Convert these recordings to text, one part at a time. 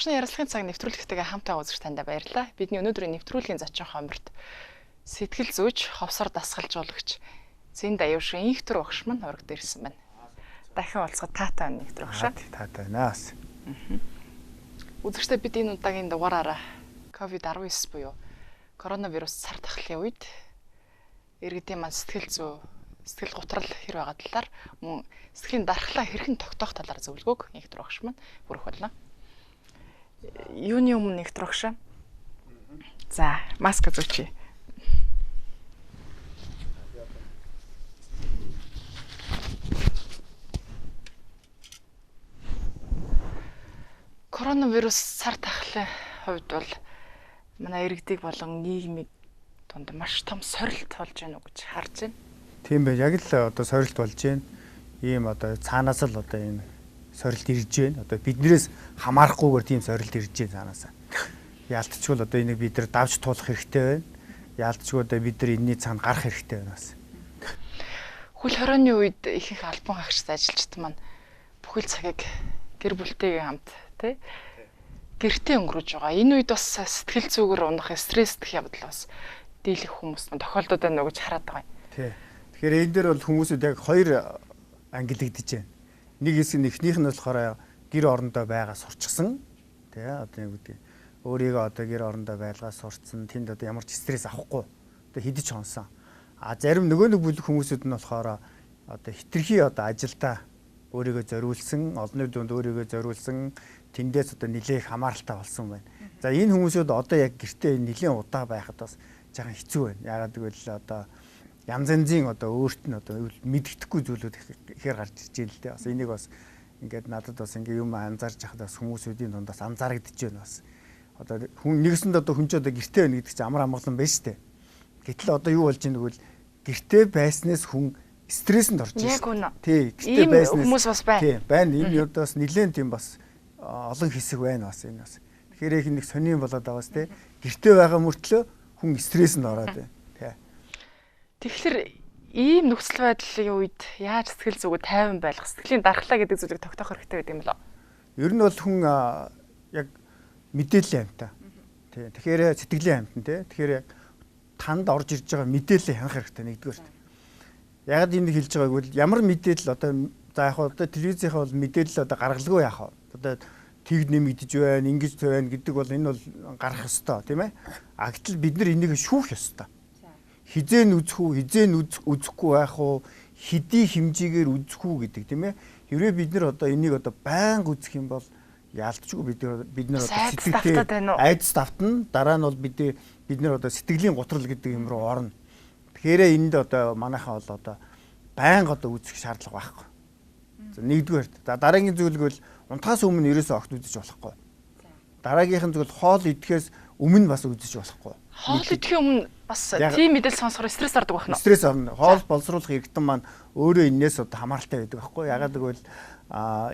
Дургшны ярилцлагын цаг нэвтрүүлэгтэйгээ хамтаа үзэж танд баярлалаа. Бидний өнөөдрийн нэвтрүүлгийн зочин хоморт сэтгэл зүйч, ховсор дасгалжуулагч Зин Даюушин инхтэр багш маань урагд ирсэн байна. Дахин уулзахад таатай нэгтэр багш. Таатай наас. Үзэгчдээ бид энэ удаагийн дугаараараа COVID-19 буюу коронавирус цар тахлын үед иргэдийн маань сэтгэл готрол хэр байгаа талаар мөн сэтгэлийн дархлаа хэрхэн тогтоох талаар зөвлөгөөг инхтэр багш маань хүргэх болно. Юуны өмнө инхтэр багш. За, маск зүүчи. Коронавирус цар тахлын хувьд бол манай иргэдийг болон нийгмийг донд маш том сорилт болж байна уу гэж харж байна. Тийм бай. Яг л одоо сорилт болж байна. Ийм одоо цаанаас л одоо ийм сорилт ирж байна. Одоо биднээс хамаарахгүйгээр тийм сорилт ирж байна цаанаасаа. Яалтчгүй л одоо энийг бид нар давж туулах хэрэгтэй байна. Яалтчгүй одоо бид нар энэний цаана гарах хэрэгтэй байна бас. Хөл хорооны үед их албан хаагчид ажилчид маань бүхэл цагийг гэр бүлтэйгээ хамт тий гэртээ өнгөрөөж байгаа. Энэ үед бас сэтгэл зүгээр унах, стрессдэх явдал бас дийлэх хүмүүс тохиолдод байна уу гэж хараад байгаа юм. Тий. Тэгэхээр энэ дээр бол хүмүүсүүд яг хоёр ангиллагдж байна. Нэг хэсэг эхнийх нь болохоор гэр орондоо байгаа сурчсан. Тий одоо нэг үгүй. Өөрийгөө одоо гэр орондоо байлгаа сурцсан. Тэнд одоо ямар ч стресс авахгүй. Одоо хидэж хонсон. Зарим нөгөө нэг бүлэг хүмүүсүүд нь болохоор одоо хитрхи одоо ажилдаа өөрийгөө зориулсан, олонний дунд өөрийгөө зориулсан, тэндээс одоо нэлээх хамааралтай болсон байна. За энэ хүмүүсүүд одоо яг гэртээ нэлээд удаа байхад бас жаахан хэцүү байна. Яагаад гэвэл одоо янз янзын одоо өөрт нь одоо мэддэхгүй зүйлүүд ихээр гарч ирж байна л дээ. Бас энийг бас ингээд надад бас ингээ юм анзаарч байхад бас хүмүүсүүдийн дундаас анзаарэгдэж байна бас. Одоо хүн нэгэсэнд одоо хүн ч одоо гэртээ байна гэдэг чинь амар амгалан байна шүү дээ. Гэтэл одоо юу болж байна гэвэл гэртээ байснаас хүн стрессэнд орж байна. Яг үнэ. Тий, гэртээ байснаас хүмүүс бас байна. Тий, байна. Энэ одоо бас нэлээд тийм бас олон хэсэг байна бас энэ бас. Тэгэхээр их нэг сонирн болоод байгаа бас тий. Гэртээ байгаа мөртлөө хүн стрессэнд ороод байна. Тий. Тэгэхээр ийм нөхцөл байдлын үед яаж сэтгэл зүгөө тайван байлгах, сэтгэлийн дархлаа гэдэг зүйлийг тогтоох хэрэгтэй гэдэг юм болоо. Ер нь бол хүн яг мэдээллийн амьтаа. Тий. Тэгэхээр сэтгэлийн амьтан тий. Тэгэхээр танд орж ирж байгаа мэдээлэл хянах хэрэгтэй нэгдүгээр. Яг энд хэлж байгааг бол ямар мэдээлэл одоо за яг одоо телевизийнхаа бол мэдээлэл одоо гаргалгүй яах вэ? Одоо тэгд нэмэгдэж байна, ингэж байна гэдэг бол энэ бол гарах ёстой тийм ээ. Гэтэл бид нар энийг шүүх ёстой. Хизээн үзэх үү, хизээн үзэхгүй байх уу, хэдий хэмжээгээр үзэх үү гэдэг тийм ээ. Хэрвээ бид нар одоо энийг одоо байнга үзэх юм бол яалтчгүй бид нар одоо сэтгэлтэй айдас давтна. Дараа нь бол бид нар одоо сэтгэлийн готрол гэдэг юм руу орно. Тэгэхээр энд одоо манайхаа бол одоо байнга одоо үзэх шаардлага байхгүй. За нэгдүгээр. За дараагийн зүйл бол унтахаас өмнө ерөөсөө огт үзэж болохгүй. Дараагийнх нь зүйл хоол идэхээс өмнө бас үзэж болохгүй. Хоол идэхийн өмнө бас тийм мэдээлэл сонсохоор стресс ордог байна уу? Стресс орно. Хоол боловсруулах эргэтэн маань өөрөө энээс одоо хамааралтай байдаг байхгүй. Ягаад гэвэл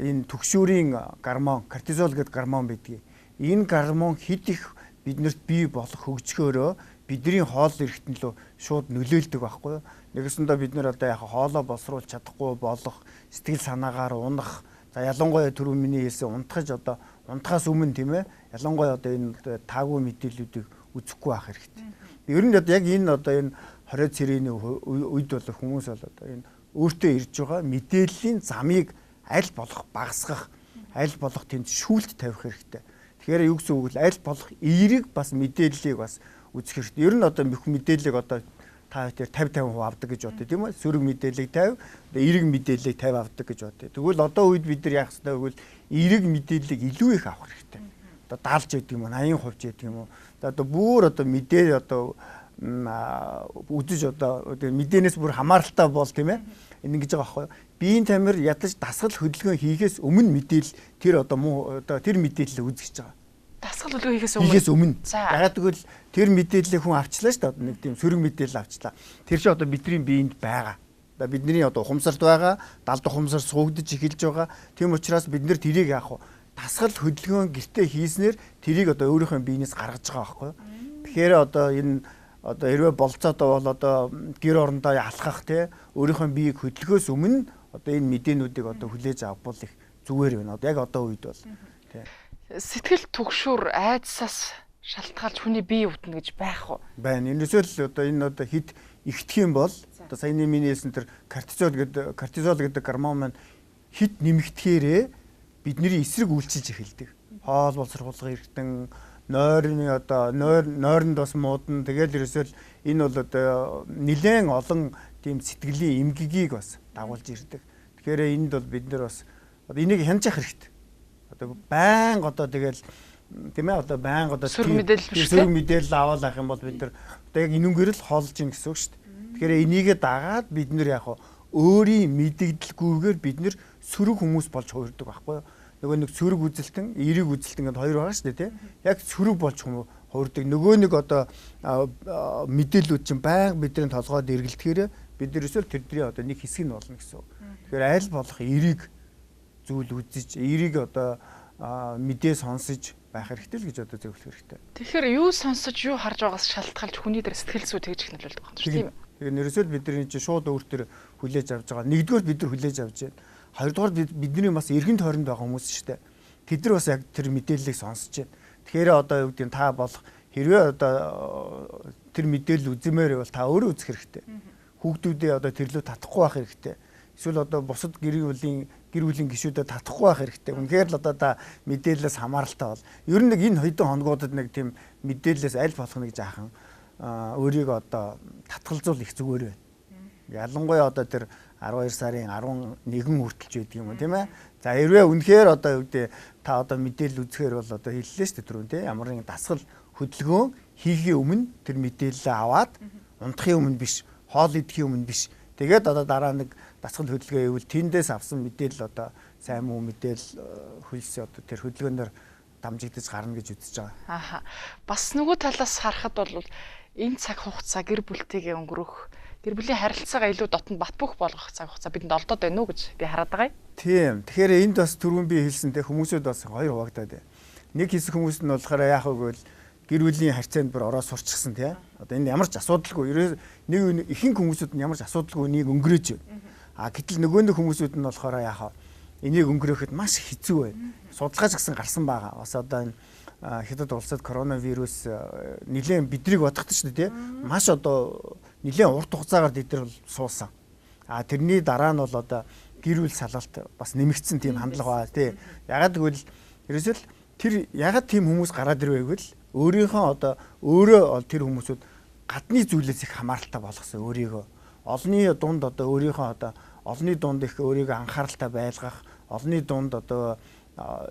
энэ түгшүүрийн гормон, кортизол гэдэг гормон байдгийг. Энэ гормон хэд их биднэрт бий болох хөгжихөөрөө бидний хоол эргэтэн лөө шууд нөлөөлдөг байхгүй юу? Нэгэсэндээ бид нэр одоо яг хоолоо боловсруулж чадахгүй болох, сэтгэл санаагаар унах, за ялангуяа түрүү миний хэлсэн унтахаас өмнө тийм ээ, ялангуяа одоо энэ таагүй мэдээллүүдийг үзэхгүй байх хэрэгтэй. Ер нь яг энэ одоо энэ 20 цэрээний үед бол хүмүүс бол одоо энэ өөртөө ирж байгаа мэдээллийн замыг аль болох багасгах, аль болох тэнд шүүлт тавих хэрэгтэй. Тэгэхээр юу гэсэн үг вэ? Аль болох эерэг бас мэдээллийг бас үзэх хэрэгтэй. Ер нь одоо мэдээллийг одоо та хоёр 50% авдаг гэж бодъё тийм үү? Сөрөг мэдээллийг 50, эерэг мэдээллийг 50 авдаг гэж бодъё. Тэгвэл одоо үед бид нар яах ёстой вэ? Эерэг мэдээллийг илүү их авах хэрэгтэй. Одоо 70 гэдэг юм уу, 80% гэдэг юм уу? Одоо бүр одоо мэдээ одоо үзэж одоо мэдээнээс бүр хамааралтай бол тийм ээ. Ингэж байгаа байхгүй юу? Биеийн тамир ядаж дасгал хөдөлгөөн хийхээс өмнө мэдээлэл тэр одоо муу одоо тэр мэдээлэл үзэж байгаа. Дасгал хөдөлгөөн хийхээс өмнө. Ягаад гэвэл тэр мэдээллийг хүн авчлаа шүү дээ. Нэг тийм сөрөг мэдээлэл авчлаа. Тэр чинь одоо бидний биеинд байгаа. Одоо бидний одоо ухамсарт байгаа, далд ухамсар суугдж эхэлж байгаа. Тийм учраас бид нэр тэрийг яах вэ? Дасгал хөдөлгөөн гэртээ хийснээр тэрийг одоо өөрийнхөө биенээс гаргаж байгаа байхгүй юу? Тэгэхээр одоо энэ одоо хэрвээ болцоод бол одоо гэр орондоо ялхах тий өөрийнхөө биеийг хөдөлгөөс өмнө одоо энэ мэдээнүүдийг одоо хүлээж авбал их зүгээр байна. Яг одоо үед бол тий. сэтгэл түгшүүр айдсаас шалтгаалж хүний бие өвднө гэж байх уу? Байна. Энэсээ л одоо энэ одоо хит ихтэх юм бол одоо саяны миний хэлсэн тэр кортизол гэдэг гормон маань хит нэмэгдэхээрээ бидний эсрэг үйлчилж эхэлдэг. Хоол боловсруулах эргэтэн, нойронд бас муудна. Тэгэл ерөөсөө энэ бол одоо нэлээд олон тийм сэтгэлийн эмгэгийг бас дагуулж ирдэг. Тэгэхээр энд бол бид нар бас одоо энийг хянаж явах хэрэгтэй. Одоо байнга одоо тэгэл тийм ээ одоо байнга одоо сөрөг мэдээлэл аваад авах юм бол бид нар одоо яг энүүгээр л хоолж ийн гэсэн үг шүү дээ. Тэгэхээр энийгээ дагаад бид нар яг өөрийн мэдэгдэлгүйгээр бид нар сөрөг хүмүүс болж хувирдаг байхгүй юу? Нөгөө нэг сөрөг үзэлтэн, эерэг үзэлтэн гэдэг хоёр байгаа шүү дээ тийм. Яг сөрөг болж хувирдаг. Нөгөө нэг одоо мэдээлүүд чинь байнга бидний толгойд эргэлдэхээр бид нэрсэл тэрний одоо нэг хэсэг нь болно гэсэн үг. Тэгэхээр аль болох эерэг зүйл үзэж, эерэг одоо мэдээ сонсож байх хэрэгтэй л гэж одоо зөвлөх хэрэгтэй. Тэгэхээр юу сонсож, юу харж байгаас шалтгаалж хүний дээр сэтгэл зүй тэгж их нөлөөлдөг юм шүү дээ. Тэгэхээр нэрсэл бидний чинь шууд өөр төр хүлээж авч байгаа. Нэгдүгээр бид нар хүлээж авч байна. Хоёрдугаар бидний бас эргэн тойронд байгаа хүмүүс шүү дээ. Тэд нар бас яг тэр мэдээллийг сонсож байна. Тэгэхээр одоо юу гэдэг нь та болох хэрвээ одоо тэр мэдээлэл үзмээр бол та өөрөө үзэх хэрэгтэй. Хүүхдүүдээ одоо тэрлүү татахгүй байх хэрэгтэй. Эсвэл одоо бусад гэр бүлийн гишүүдэд татахгүй байх хэрэгтэй. Үнэхээр л одоо та мэдээлэлээс хамааралтай бол. Ер нь нэг энэ хэдэн хоногудад нэг тийм мэдээлэлээс аль болох нэг жаахан өөрийгөө одоо татгалзуул их зүгээр байна. Ялангуяа одоо тэр 12 сарын 11 хүртэлж байдаг юм уу тийм ээ. За хэрвээ үнэхээр одоо юу гэдэг та одоо мэдээлэл үзэхээр бол одоо хэллээ шүү дээ түрүүн тийм ямар нэгэн дасгал хөдөлгөөн хийхийн өмнө тэр мэдээлэлээ аваад унтахын өмнө биш, хоол идэхийн өмнө биш. Тэгээд одоо дараа нэг дасгал хөдөлгөөн ивэл тэндээс авсан мэдээлэл одоо сайн муу мэдээлэл хөлс одоо тэр хөдөлгөөнөөр дамжигдаж гарна гэж үзэж байгаа. Ааха. Бас нөгөө талаас харахад бол энэ цаг хугацаа гэр бүлтэйгээ өнгөрөх, гэр бүлийн харилцаагаа илүү дотнд бат бөх болгох цаг хугацаа бидэнд олдоод байна уу гэж би хараад байгаа юм. Тийм. Тэгэхээр энд бас түрүүн би хэлсэнтэй хүмүүсүүд бас хоёр хуваагдаад байна. Нэг хэсэг хүмүүс нь болохоор яах вэ гэвэл гэр бүлийн харьцаанд бүр ороо сурчсан тийм. Одоо энэ ямар ч асуудалгүй. Нэг ихэнх хүмүүсүүд нь ямар ч асуудалгүй энийг өнгөрөөж байна. Гэтэл нөгөө нэг хүмүүсүүд нь болохоор яах вэ? Энийг өнгөрөөхэд маш хэцүү байна. Судалгаач гэсэн гарсан байгаа. Бас одоо энэ хятад улсад коронавирус нэлээд биднийг бодохтой шүү дээ тийм. Маш одоо нэлээд урт хугацаагаар бид нар суусан. Тэрний дараа нь бол одоо гэр бүл салалт бас нэмэгдсэн тийм хандлага байна тий. Ягаад гэвэл ерөөсөө тэр ягаад тийм хүмүүс гараад ирвэ гэвэл өөрийнхөө одоо өөрөө тэр хүмүүсүүд гадны зүйлээс их хамааралтай болгосон өөрийгөө. Олонний дунд одоо өөрийнхөө одоо олонний дунд их өөрийгөө анхааралтай байлгах, олонний дунд одоо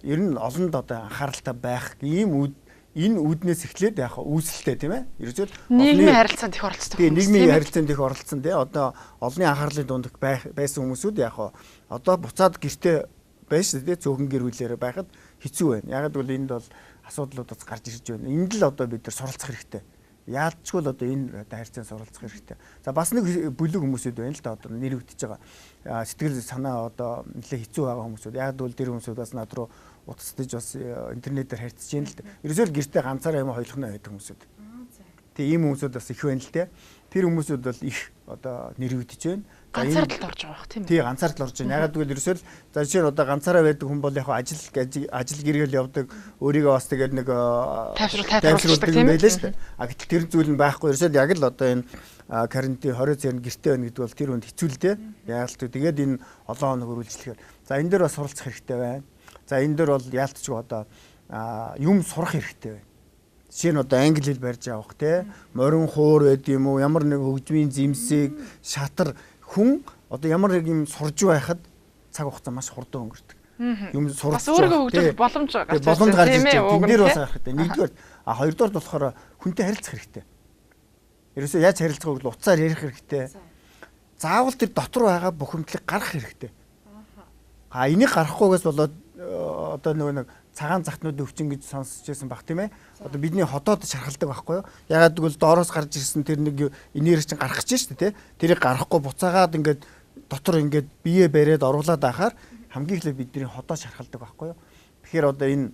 ер нь олонд одоо анхааралтай байх ийм энэ үүднээс эхлээд яг үүсэлтэй тийм ээ. Ерөөсөө нийгмийн харилцаанд их оролцдог хүмүүс. Нийгмийн харилцаанд их оролцсон тийм. Одоо олонний анхаарлын дунд байсан хүмүүсүүд яг одоо буцаад гэртээ байж тийм зөвхөн гэр бүлээрээ байхад хэцүү байна. Яг гэвэл энд бол асуудлууд бас гарч ирж байна. Энд л одоо бид нар суралцах хэрэгтэй. Яалтчгүй л одоо энэ харилцаанд суралцах хэрэгтэй. За бас нэг бүлэг хүмүүсүүд байна л да одоо нэрвэгдэж байгаа. Сэтгэл санаа одоо нэлээд хэцүү байгаа хүмүүсүүд. Яг гэвэл тэр хүмүүсүүд бас над руу утасдаж бас интернетээр харьцаж байна л да. Ерөөсөө л гэртээ ганцаараа юм хойлохно байдаг хүмүүсүүд. Тэг ийм хүмүүсүүд бас их байна л те. Тэр хүмүүсүүд бол их одоо нэрвэгдэж байна. Ганцаардалд орж байгаа бах тийм үү? Тий, ганцаардал орж байна. Ягаад гэвэл ерөөсөө л за жишээ нь одоо ганцаараа байдаг хүн бол яг ажил гэргээл явдаг. Өөрийгөө бас тэгээд нэг тайвшруулдаг юм байлаа шүү дээ. Гэтэл тэр зүйл нь байхгүй. Ерөөсөө л яг л одоо энэ карантин 20 зэрэг гэртээ байна гэдэг бол тэр хүнд хэцүү л те. Яалтчгүй тэгээд энэ олон хоног үргэлжлэхээр. За энэ дээр бас суралцах хэрэгтэй байна. За энэ дээр бол яалтчгүй одоо юм сурах хэрэгтэй байна. Жишээ нь одоо англи хэл барьж авах те. Морин хуур байд юм уу? Ямар нэг хөгжмийн зэмсэг, шатар хүн одоо ямар нэг юм сурж байхад цаг хугацаа маш хурдан өнгөрдөг. Юм сурч бас өөрийгөө хөгжих боломж гарч ирж боломж гарч ирж байна. Энд дээр бас харах хэрэгтэй. Нэгдүгээр хоёрдугаар болохоор хүнтэй харилцах хэрэгтэй. Ерөөсөө яаж харилцах вэ гэвэл уцаар ярих хэрэгтэй. Заавал тэр дотор байгаа бухимдлыг гаргах хэрэгтэй. Энийг гаргахгүйгээс болоод одоо нэг цагаан захтнууд өвчин гэж сонсч байсан баг тийм ээ. Одоо бидний хотоод шархалдаг байхгүй юу? Ягаад гэвэл доороос гарч ирсэн тэр нэг энерги чинь гарах гэж шүү дээ тий. Тэрийг гаргахгүй буцаагаад ингээд дотор ингээд бие бариад оруулаад байхаар хамгийн эхлээд бидний хотоо шархалдаг байхгүй юу? Тэгэхээр одоо энэ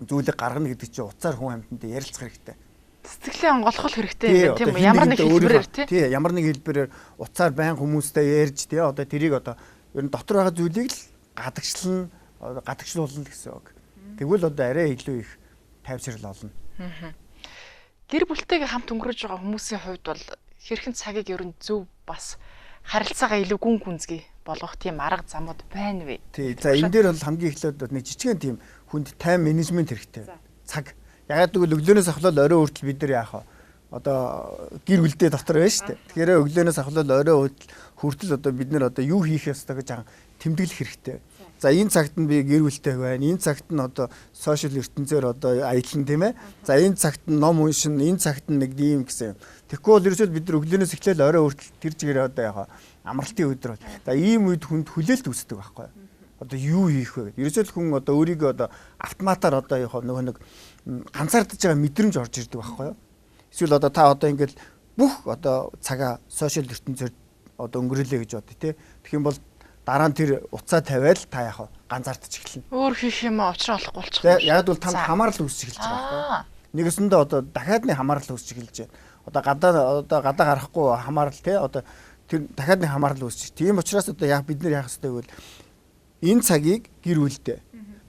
зүйлийг гаргана гэдэг чинь уцаар хүн амьтантай ярилцах хэрэгтэй. Сэтгэлээ онголох хэрэгтэй тийм үү? Ямар нэг хэлбэрээр тий. Ямар нэг хэлбэрээр уцаар байн хүмүүстэй ярьж тий. Одоо тэрийг одоо ер нь дотор байгаа зүйлийг л гадагшлуулна гэсэн үг. Тэгвэл одоо арай илүү их тайвшрал олно. Гэр бүлтэйгээ хамт өнгөрөөж байгаа хүмүүсийн хувьд бол хэрхэн цагийг ер нь зөв бас харилцаагаа илүү гүн гүнзгий болгох тийм арга замууд байна вэ? Тий. За энэ дээр бол хамгийн эхлээд нэг жижигхэн тийм хүнд тайм менежмент хэрэгтэй. Цаг. Ягаад гэвэл өглөөнөөс ахвал орой хүртэл бид нар яах вэ? Одоо гэр бүлдээ дотор байна шүү дээ. Тэгэхээр өглөөнөөс ахвал орой хүртэл одоо бид нар одоо юу хийх ёстой гэж тэмдэглэх хэрэгтэй. За энэ цагт нь би гэр бүлтэй байна. Энэ цагт нь одоо сошиал ертөнцөөр одоо аялна тийм ээ. За энэ цагт нь ном уншина. Энэ цагт нь нэг ийм гэсэн. Тэгэхгүй бол ерөөсөө бид нар өглөөнөөс эхлээл орой хүртэл тэр чигээр одоо яах вэ? Амралтын өдөр бол. За ийм үед хүнд хүлээлт үүсдэг байхгүй юу? Одоо юу хийх вэ гэдэг. Ерөөсөө хүн одоо өөрийгөө одоо автоматар одоо яах вэ? Нөгөө нэг ганцаардж байгаа мэдрэмж орж ирдэг байхгүй юу? Эсвэл одоо та одоо ингээд бүх одоо цагаа сошиал ертөнцөөр одоо өнгөрөөлэй гэж бодъё тий. Тэгэх юм бол дараа нь тэр уцаа тавиал та яах вэ? Ганцаардж эхэлнэ. Өөр хийх юм очих олохгүй болчих. Яг бол танд хамаарал үүсэж эхэлж байгаа байхгүй юу? Нэгэсэндээ одоо дахиад нэг хамаарал үүсэж эхэлж байна. Одоо гадаа гарахгүй хамаарал тий. Одоо тэр дахиад нэг хамаарал үүсэж. Тийм учраас одоо яг бид нар яах ёстой вэ? Энэ цагийг гэр бүлдээ.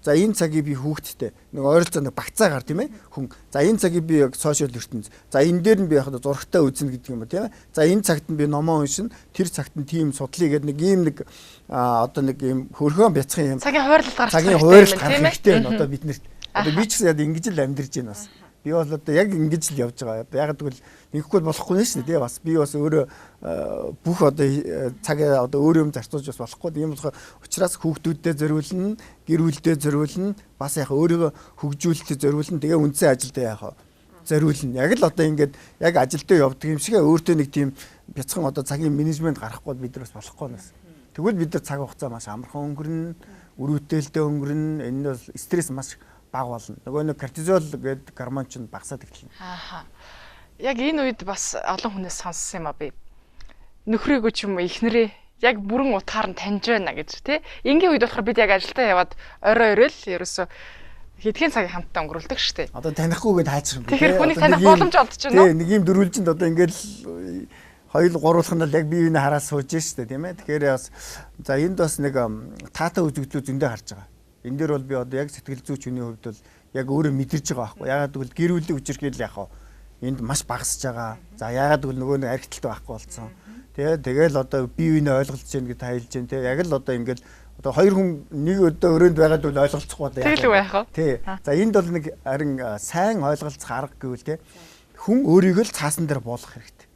За энэ цагийг би хүүхдтэй нэг ойролцоо нэг багцаагаар тийм ээ хүн. За энэ цагийг би яг сошиал ертөнц. За энэ дээр нь би яг зургатаа үзнэ гэдэг юм ба тийм ээ. За энэ цагт нь би номоо уншина. Тэр цагт нь тийм судлыг гэдэг нэг ийм нэг одоо нэг ийм хөрхөн бяцхан юм. Цагийн хуваарлалт гаргах хэрэгтэй байна одоо биднэрт. Одоо би ч гэсэн яг ингэж л амьдарч байна бас. Би бол одоо яг ингэж л явж байгаа. Яг тэгвэл нэгхгүй болохгүй нэ шүү дээ. Бас би бас өөрөө бүх одоо цагаа одоо өөр юм зарцуулж бас болохгүй. Тийм болохоор учраас хүүхдүүдтэй зориулна, гэр бүлдээ зориулна, бас яг өөрийгөө хөгжүүлэлтэд зориулна. Тэгээ үндсэн ажилдаа яг зориулна. Яг л одоо ингээд яг ажилдаа явдаг юм шиг өөртөө нэг тийм бяцхан одоо цагийн менежмент гарахгүй бид нар бас болохгүй нас. Тэгвэл бид нар цаг хугацаа маш амархан өнгөрнө, үр бүтээлтэй өнгөрнө. Энэ нь бол стресс маш бага болно. Нөгөө нэг кортизол гэдэг гормон ч багасаад эхэлнэ. Яг энэ үед бас олон хүнээс сонссон юм а би. Нөхрийгөө ч юм уу ихнэрээ яг бүрэн утгаар нь таньж байна гэж тий. Ингийн үед болохоор бид яг ажилдаа яваад орой орой л ерөөсө хэдхэн цагийг хамтдаа өнгөрүүлдэг шүү дээ. Одоо танихгүйгээд хайчих юм. Тэгэхээр хүнийг таних боломж олдож байна уу? Тий, нэг юм дөрвөлжинд одоо ингээд хоёул гурвуулах нь л яг бие биенээ хараад сууж штэ тийм ээ. Тэгэхээр бас за энд бас нэг таата үзэгдлүүд зөндөө харж байгаа. Энэ дээр бол би одоо яг сэтгэл зүйч хүний хувьд бол яг өөрөө мэдэрж байгаа байхгүй. Ягаад гэвэл гэр бүлийн хүчирхийлэл яах вэ? Энд маш багасж байгаа. За ягаад гэвэл нөгөө нэг архитектурт байхгүй болсон. Тэгэл одоо бие биенээ ойлголцож гэнэ гэж тайлж гэн тий. Яг л одоо ингээд одоо хоёр хүн нэг өдөө өрөөнд байгаад бол ойлголцохгүй одоо яг. Тэгэл байх уу? Тий. За энд бол нэг харин сайн ойлголцох арга гэвэл тий. Хүн өөрийгөө л цаасан дээр буулгах хэрэгтэй.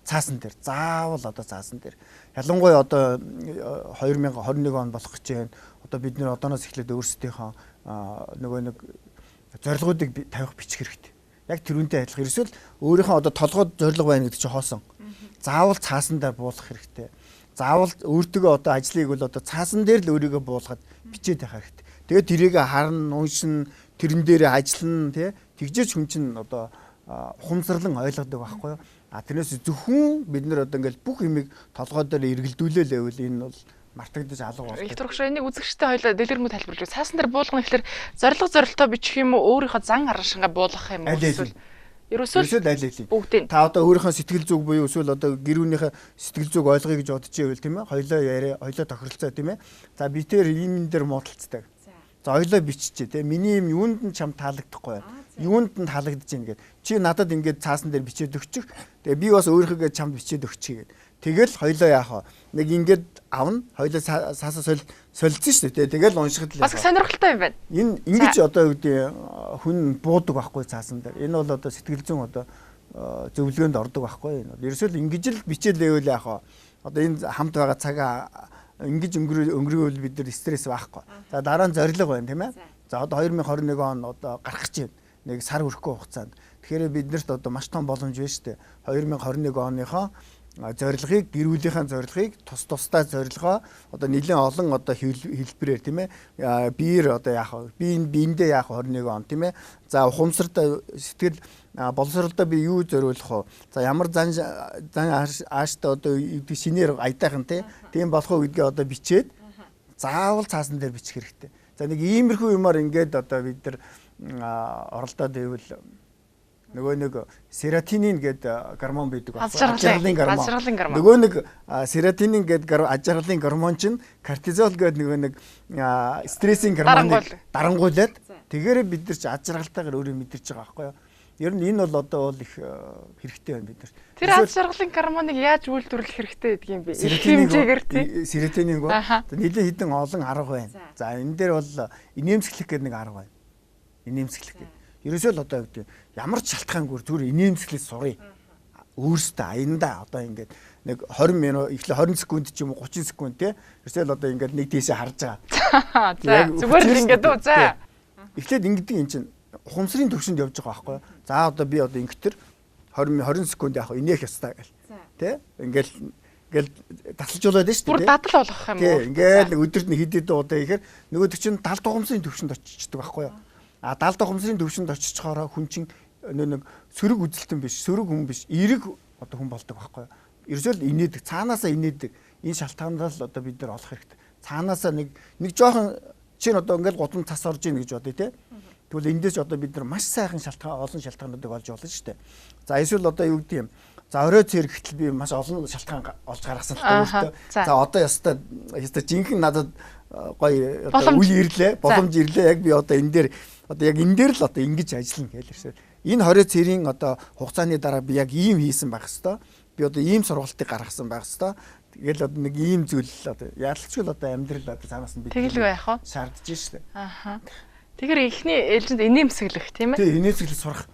Цаасан дээр. Заавал одоо цаасан дээр. Ялангуяа одоо 2021 он болох гэж байна. Одоо бид нэр одооноос эхлээд өөрсдийнхөө нөгөө нэг зорилгоодыг тавих бичих хэрэгтэй. Яг тэрүүнтэй адилхан. Ерөөсөө өөрийнхөө одоо толгойд зорилго байна гэдэг чинь хоосон. Заавал цаасан дээр буулгах хэрэгтэй. Заавал өөртөө одоо ажлыг бол одоо цаасан дээр л өөрийгөө буулгаад бичээд байх хэрэгтэй. Тэгээд тэрийг харна, уншина, тэрэн дээр ажиллана тий. Тэгжээч хүн чинь одоо ухамсарлан ойлгодог байхгүй юу? Тэрнээс зөвхөн бид нар одоо ингээл бүх юмыг толгой дээр эргэлдүүлээ л байвал энэ бол мартагдаж алга болдог. Их туршаа энийг үзэгчтэй хоёлоо дэлгэрэнгүй тайлбарлаж байна. Цаасан дээр буулгах нь ихлээр зорилтоо бичих юм уу, өөрийнхөө зан арга шингаа буулгах юм уу эсвэл ерөөсөө аль бүгдийг. Та одоо өөрийнхөө сэтгэл зүг буюу эсвэл одоо гэр бүлийнхээ сэтгэл зүг ойлгоё гэж бодож байвал тийм ээ. Хоёлоо яриа, хоёлоо тохиролцоо тийм ээ. За би тэр энэ дээр муудалцдаг. За хоёлоо биччихээ тийм. Миний юм юунд нь чам таалагдахгүй байна. Юунд нь таалагдаж байна гэд. Чи надад ингээд цаасан дээр бичээд өгчих. Тэгээ би бас өөрийнхөө чамд бичээд өгчих гэд. Тэгэл хоёлоо яах вэ? Нэг ингээд авна. Хоёлоо саасаа солилцсон шүү дээ. Тэгэл уншихад л. Бас сонирхолтой юм байна. Энэ ингэж одоо юу гэдэг хүн буудаг байхгүй цаасан дээр. Энэ бол одоо сэтгэл зүйн одоо зөвлөгөөнд ордог байхгүй. Энэ бол ерөөсөө л ингэж л бичээл байвал яах вэ? Одоо энэ хамт байгаа цагаа ингэж өнгөрөөвөл бид нар стресс байхгүй. За дараа нь зориг байна тийм ээ. За одоо 2021 он одоо гарах гэж байна. Нэг сар өрөхгүй хугацаанд. Тэгэхээр биднэрт одоо маш том боломж байна шүү дээ. 2021 оныхоо зорилгыг, гэр бүлийнхээ зорилгыг тусдаа зорилгоо одоо нэлээд олон одоо хэлбэрээр тийм ээ. Биер одоо яах вэ? Биендээ яах 21 он тийм ээ. За ухамсартай сэтгэл боловсролтой би юу зориулах вэ? За ямар зан ааштай одоо шинээр аятайхан тийм болох уу гэдгээ одоо бичээд заавал цаасан дээр бичих хэрэгтэй. За нэг иймэрхүү юмар ингээд одоо бид нар оролдоод байвал Нөгөө нэг серотонин гэдэг гормон байдаг байна. Ажралын гормон. Нөгөө нэг серотонин гэдэг ажралын гормон чинь кортизол гэдэг нөгөө нэг стрессийн гормоныг дарангуулад тэгээрээ бид нар ч ажралтайгаар өөрөө мэдэрч байгаа байхгүй юу? Ер нь энэ бол одоо бол их хэрэгтэй байна бид нар. Тэр ажралын гормоныг яаж үйлдвэрлэх хэрэгтэй гэдэг юм бэ? Хэмжээгээр тий. Серотонин гоо. Нийлээ хідэн олон арга байна. За энэ дээр бол инээмсэглэх гэдэг нэг арга байна. Инээмсэглэх гэдэг. Ерөөсөө л одоо гэдэг ямар ч шалтгаангүй зүгээр инээмсэглэж сурыг. Өөрсдөө аяндаа одоо ингээд нэг 20 минут эхлээ 20 секунд ч юм уу 30 секунд тий. Ерөөсөө л одоо ингээд нэг тийшээ харж байгаа. За зүгээр л ингээд үү за. Эхлээд ингэдэг юм чинь ухамсарын төвшөнд явж байгаа байхгүй юу? За одоо би одоо ингэтер 20 секунд яах вэ? Инээх ёстой гэл. Тэ? Ингээл тасалжуулаад шүү дээ. Бүр дадал болгох юм уу? Тий, ингээл нэг өдөрт нэг хэд хэдэн удаа ихээр нөгөөдөг чинь далд ухамсарын төвшөнд очичдаг байхгүй юу? А далд ухамсарын төвшөнд очичхороо хүн чинь нэг сөрөг үзэлтэн биш, сөрөг хүн биш, эерэг одоо хүн болдог байхгүй юу? Ерөөсөө л инээдэг, цаанаасаа инээдэг. Энэ шалтгаанаар л одоо бид нар олох хэрэгтэй. Цаанаасаа нэг жоохон чинь одоо ингээл гудамж цас орж ийн гэж бодъё те. Тэгвэл эндээс одоо бид нар маш сайхан олон шалтгаануудыг олж болно шүү дээ. За эсвэл одоо юу гэдэг юм. За орой цэр гэтэл би маш олон шалтгаан олж гаргасан л та өөртөө. За одоо ястаа жинхэнэ надад гоё одоо үе ирлээ, боломж ирлээ. Яг би одоо энэ дээр л одоо ингэж ажиллана гэлэрсээ. Энэ 20 цэрийн одоо хугацааны дараа би яг ийм хийсэн байх хэвээр. Би одоо ийм сургалтыг гаргасан байх хэвээр. Тэгэл одоо нэг ийм зүйл одоо яалтчгүй л одоо амьдрал одоо цаанаас нь би тэгэлгүй яах вэ? Шаардж шүү дээ. Ааха. Тэгэхээр эхний ээлжинд инээмсэглэх тийм ээ? Тий, инээмсэглэх сурах.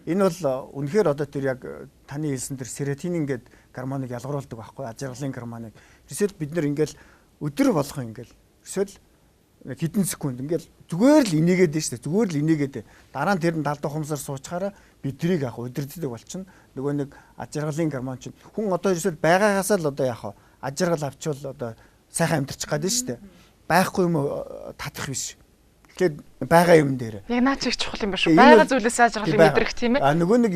Энэ бол үнэхээр одоо тэр яг таны хэлсэн тэр серотонин гэдэг гормоныг ялгаруулдаг байхгүй ажралын гормоныг. Эсвэл бид нэр ингээл өдөр болгон ингээл эсвэл хэдэн секунд ингээл зүгээр л инээгээд шүү дээ. Зүгээр л инээгээд дараа нь тэр нь талд ухамсаар суучхаараа бидрийг яг удирддаг болчихно. Нөгөө нэг ажралын гормон чинь хүн одоо ерөөсөө байгаагаас л одоо яг ажрал авчвал одоо сайхан амьдарчих гээд шүү дээ. Байхгүй юм татах биш. Тэгэхээр байгаа юм дээр. Яг наа чиг чухал юм ба шүү. Байгаа зүйлээс ажралыг мэдрэх тийм ээ. А нөгөө нэг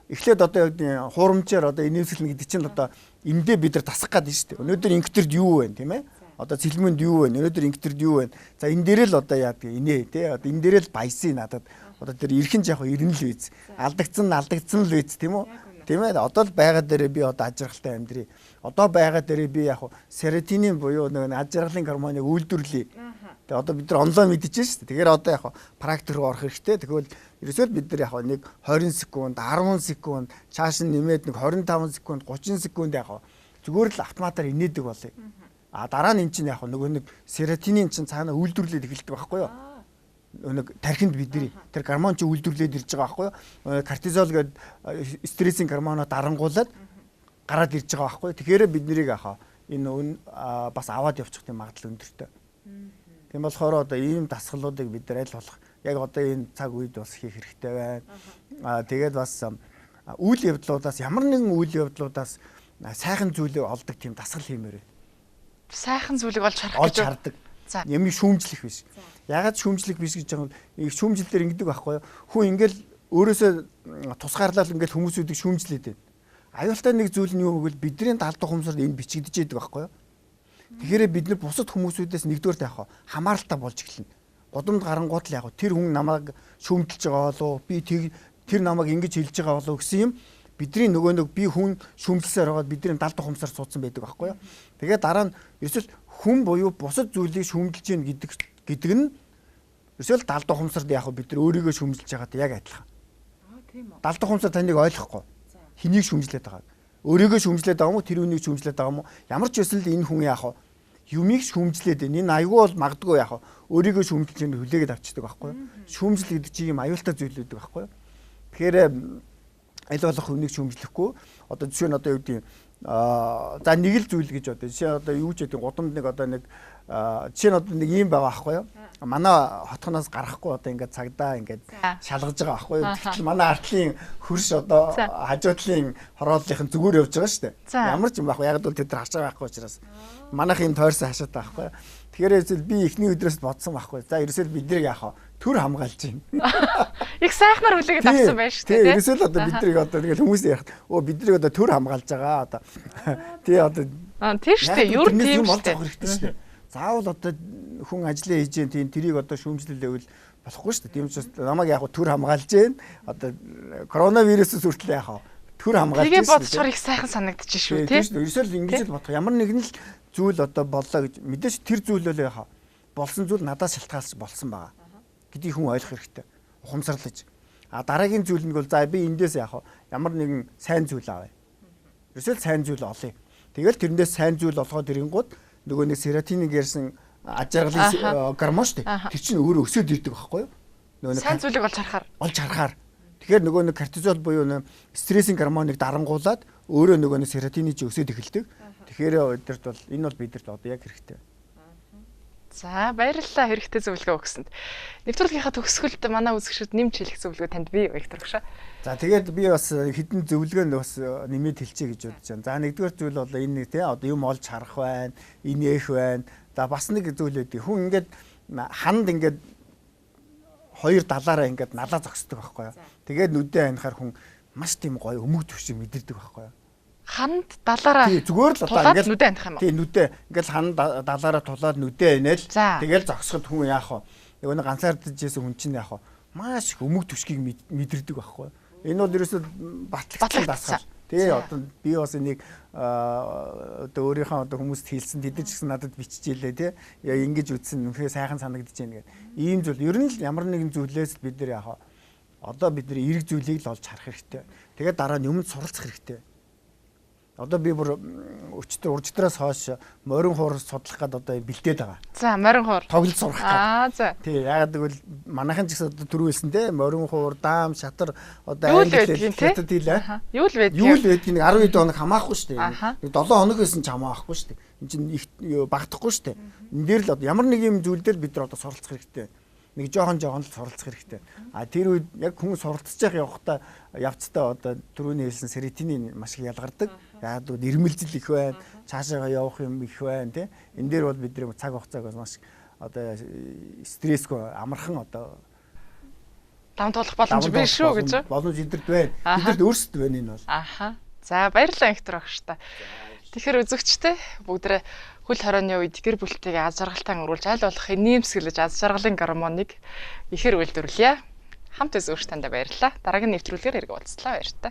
эхлээд одоо яг хуурамчаар одоо инээмсэглэн гэдэг чинь одоо эндээ бид нар тасах гээд шүү дээ. Өнөөдөр инктерд юу вэ тийм ээ? Одоо цэлмэнд юу вэ? Өнөөдөр инктерд юу вэ? За энэ дээр л одоо яадаг инээ тий. Одоо энэ дээр л баясыг надад одоо тэр эрхэн яг ирнэ л үйз. Алдагдсан л үйз тийм үү? Тийм ээ. Одоо л байгаа дээрээ би одоо ажралтай амьдрий. Одоо байгаа дээрээ би яг серотонин буюу нэг ажралын гормоныг үйлдвэрлэе. Тэгээ одоо бид нар онлайн мэдчихэж шүү дээ. Тэгэхээр одоо яг практик руу орох хэрэгтэй. Тэгвэл ерөөсөө бид нар яг нэг 20 секунд, 10 секунд, цааш нь нэмээд нэг 25 секунд, 30 секунд яг зүгээр л автоматар инээдэг болъё. А дараа нь эн чинь яг нөгөө нэг серотонин чинь цаана үйлдвэрлээд эхэлдэг байхгүй юу? Нэг тархинд бидний тэр гормон чинь үйлдвэрлээд ирж байгаа байхгүй юу? Кортизол гэдэг стрессийн гормоноо дарангуулад гараад ирж байгаа байхгүй юу? Тэгэхээр бид нарыг энэ бас аваад явчих тийм магадлал өндөртэй. Тийм болохоор одоо ийм дасгалуудыг бид нар аль болох яг одоо энэ цаг үед бас хийх хэрэгтэй байна. Тэгээд бас үйл явдлуудаас ямар нэгэн үйл явдлуудаас сайхан зүйлийг олдог тийм дасгал хиймээр байна. Сайхан зүйлийг олж хардаг. Ямиг шүүмжлэх биш. Ягаад шүүмжлэх биш гэж байгаа юм. Шүүмжлэлээр ингэдэг байхгүй юу? Хүн ингээл өөрөөсөө тусгаарлал ингээл хүмүүсүүдийг шүүмжлээд байна. Аюултай нэг зүйл нь юу гэвэл бидний далд ухамсарт энэ бичигдэж байдаг байхгүй юу? Тэгэхээр бид нар бусад хүмүүсүүдээс нэгдүгээр таах хамааралтай болж эхэлнэ. Гудамд гарангууд л яг тэр хүн намайг шүүмжилж байгаа болов би тэр намайг ингэж хэлж байгаа болов гэсэн юм бидний нөгөө нэг би хүн шүүмжилсээр байгаад бидний далд ухамсар суудсан байдаг байхгүй юу. Тэгээд дараа нь ерөөсөл хүн буюу бусад зүйлийг шүүмжилж гин гэдэг нь ерөөсөл далд ухамсарт яг бид нар өөрийгөө шүүмжилж байгаатай яг адилхан. Тийм үү. Далд ухамсар таныг ойлгохгүй. Хэнийг шүүмжлээд байгааг. Өөрийгөө шүүмжлээд байгаа юм уу? Тэр үнийг шүүмжлээд байгаа юм уу? Ямар ч байсан л энэ хүн яах вэ? Юмыг шүүмжлээд байна. Энэ аюул бол магадгүй яах вэ? Өөрийгөө шүүмжилж энэ хүлээгээд авчдаг байхгүй юу? Шүүмжил гэдэг чинь юм аюултай зүйл байдаг байхгүй юу? Тэгэхээр аль болох үнийг шүүмжлэхгүй. Одоо жишээ нь одоо юу гэдэг за нэг л зүйл гэж одоо жишээ одоо юу ч гэдэг гудамд нэг одоо нэг жишээ нь одоо нэг юм байгаа байхгүй юу? Манай хотхоноос гарахгүй одоо ингээд цагдаа ингээд шалгаж байгаа байхгүй юу? Тэгтэл манай артлын хөрш одоо хажуудлын хорооллынх нь зүгээр явж байгаа шүү дээ. Ямар ч юм байхгүй яг л тэд нар харж байгаа байхгүй учраас манайх юм тойрсон хашаад байгаа байхгүй юу? Тэгэхээр эсвэл би эхний өдрөөс бодсон байхгүй. За ерөөсөө биднийг яах вэ? Төр хамгаалж байна. Их сайхнаар хүлээгээд авсан байж шүү дээ. Ерөөсөө одоо биднийг одоо тэгэл хүмүүс ярих. Биднийг одоо төр хамгаалж байгаа одоо. Тий одоо тийм шүү дээ. Юу тийм шүү дээ. Заавал одоо хүн ажиллаа хийж гэн тийм тэрийг одоо шүүмжлэлээвэл болохгүй шүү дээ. Тийм учраас намайг яг төр хамгаалж гээ. Одоо коронавирусээс хүртэл яг төр хамгаалж тэгээ бодсоор их сайхан санагдчих шүү тий. Тийм шүү. Ерөөсөө ингэж л бодох. Ямар нэгэн л зүйл одоо боллоо гэж мэдээж тэр зүйл л яг болсон зүйл надаас шалтгаалж болсон байгаа гэдгийг хүн ойлгох хэрэгтэй. Ухамсарлаж. Дараагийн зүйл нь бол за би эндээс ямар нэгэн сайн зүйл авъя. Ерөөсөө сайн зүйл олъё. Тэгэл тэрнээс сайн зүйл олгоод ирэнгууд нөгөө нэг серотонин гэрсэн аж аргалын гормон шүү дээ. Тэр чинь өөрөө өсөд ирдэг байхгүй юу? Нөгөө сайн зүйлийг олж харахаар. Тэгэхээр нөгөө нэг кортизол буюу стрессийн гормоныг дарангуулад өөрөө нөгөө нэг серотонин чи өсөд эхэлдэг. Тэгэхээр өдөрт бол энэ бол бидэрт одоо яг хэрэгтэй. За баярлалаа хэрэгтэй зөвлөгөө өгсөнд. Нэвтрүүлгийнхаа төгсгөлд манай үзэгчид нэмж хэлэх зөвлөгөө танд бий Виктор багш. За тэгээд би бас хэдэн зөвлөгөөнд бас нэмээд хэлчихье гэж бодож байна. За нэгдүгээр зүйл бол энэ нэг тий одоо юм олж харах байна, инээх байна. За бас нэг зүйл өгдөө. Хүн ингээд ханд ингээд хоёр далаараа ингээд налаа зогсдог байхгүй юу. Тэгээд нүдээ анихаар хүн маш тийм гоё өмг төвшиг мэдэрдэг байхгүй юу. Ханд далаараа зүгээр л одоо ингээд нүдээ аних юм уу? Тийм нүдээ ингээд ханд далаараа тулаад нүдээ инээл тэгэл зогсоход хүн яах вэ? Нөгөө нэг ганцаардж байсан хүн чинь яах вэ? Маш их өмг төвшгийг мэдэрдэг байхгүй юу. Энэ бол ерөөсөө батлагцсан дасгал. Тий одоо би бас энийг одоо өөрийнхөө одоо хүмүүст хэлсэн тэд нар ч гэсэн надад биччихжээ тий. Яа ингэж үтсэн үнэхээр сайхан санагдаж байна гэдэг. Ийм зүйл ер нь л ямар нэгэн зүйлээс бид нар яах вэ? Одоо бид нар эерэг зүйлийг л олж харах хэрэгтэй. Тэгээд дараа нь юмд суралцах хэрэгтэй. Одоо би бүр уржтраас хойш морин хуур судлах гээд одоо бэлдээд байгаа. За морин хуур тоглож сурах гээд. За. Тий ягаад гэвэл манайхан ч гэсэн одоо түрүүлсэн те морин хуур, даам, шатар одоо англи хэлтэй тийлээ. Юу л байдгийг. Юу л байдгийг 12 хоног хамаахгүй шүү дээ. 7 хоног байсан ч хамаахгүй шүү дээ. Энд чинь их багтахгүй шүү дээ. Энд дээр л одоо ямар нэг юм зүйл дээр бид нар одоо суралцах хэрэгтэй. Нэг жоохон л суралцах хэрэгтэй. Тэр үед яг хүн суралцж явахдаа явцдаа одоо түрүүний хэлсэн серотонин маш их ялгардаг. Яг л нэрмэлзэл их байна. Цаашаа явах юм их байна тий. Энэ дээр бол бидний цаг хугацааг маш одоо стрессгүй амархан одоо даван туулах боломж биш шүү гэж. Боломж эдэрт байна. Эдэрт өөрсдөд байна энэ бол. Аха. За баярлалаа Виктор багш та. Тэгэхээр үзэгчтэй бүгдээ хөл хорионы үед гэр бүлтэйгээ аз жаргалтай өнгөрүүлж аль болохыг нэмсгэлж аз жаргалын гормоныг ихэр үйлдвэрлэе. Хамт үзэгч танд баярлалаа. Дараагийн нэвтрүүлгээр хэрэг уулзлаа баяр та.